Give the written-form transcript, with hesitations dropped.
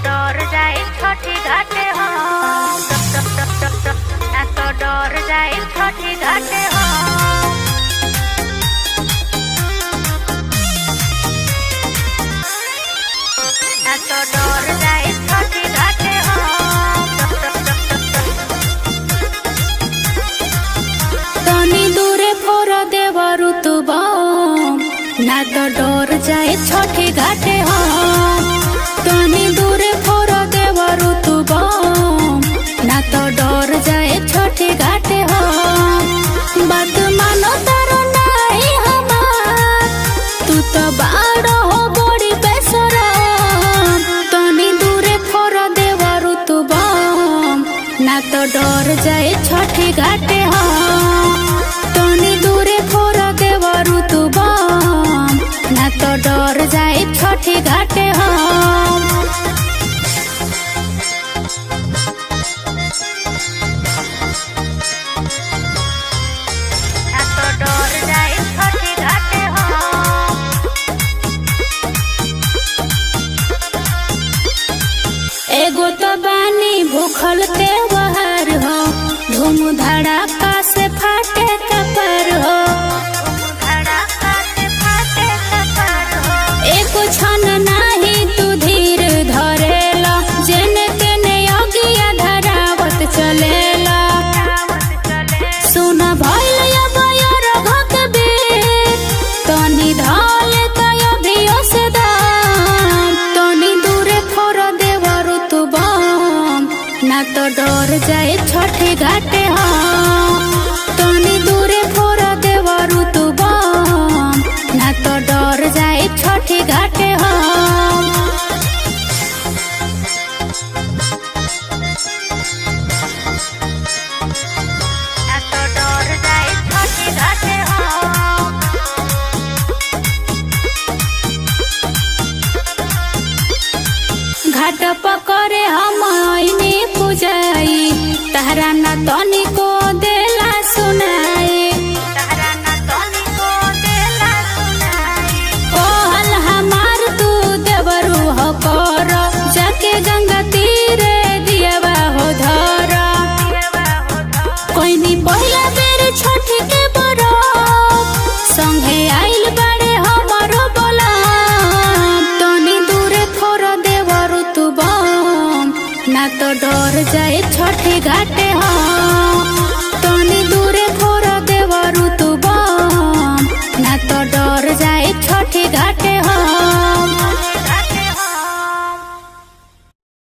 डर जाए छठी घाटे हो तो डर जाए छठी घाटे हो तो डर जाए छठी घाटे हो तनी दूरे फोर देव ऋतुब ना तो डर जाए छठी घाटे हो तनी दूरे फोर देव ऋतुब ना तो डर जाए छठी घाटे हो बात मानो तारो नहीं हमार तू तो बाड़ो हो बड़ी बेसरम तनी दूरे फोर देव ऋतुब ना तो डर जाए छठी घाटे हो तनी दूरे फोर देव ऋतुब ना तो डर जाए छठी घाटे हो तो डर जाए छठी घाटे हो एगो तो बानी भूखल त्योहार हो धूम धड़ाका से फाटे कपर हो धड़ाका से फाटे कपर हो एको क्षण नाही तू धीर धरेला जेने तेने अगिया धरावत चलेला सुन भइल बयर भक बेर तनी धाले तय भियो से दाम तनी दूरे फोर देव ऋतुब ना तो डर जाए छठी घाटे हो तनी दूरे फोर देव ऋतुब ना तो डर जाए छठी घाटे हो तो डर जाए छठी घाटे हो घाट पकड़े हम आईने पूजाई तहरा न तनिको देला सुनाई तहरा न तनिको देला सुनाई कहल हमार तू देवरू हो कर जाके गंगा तीरे दियवा हो धर कोइनी पहिला बेर छठी के बरफ संगे आइल बाड़े हमारो बोलाम तनी दूरे फोर देव ऋतुब ना तो डर जाए छठी घाटे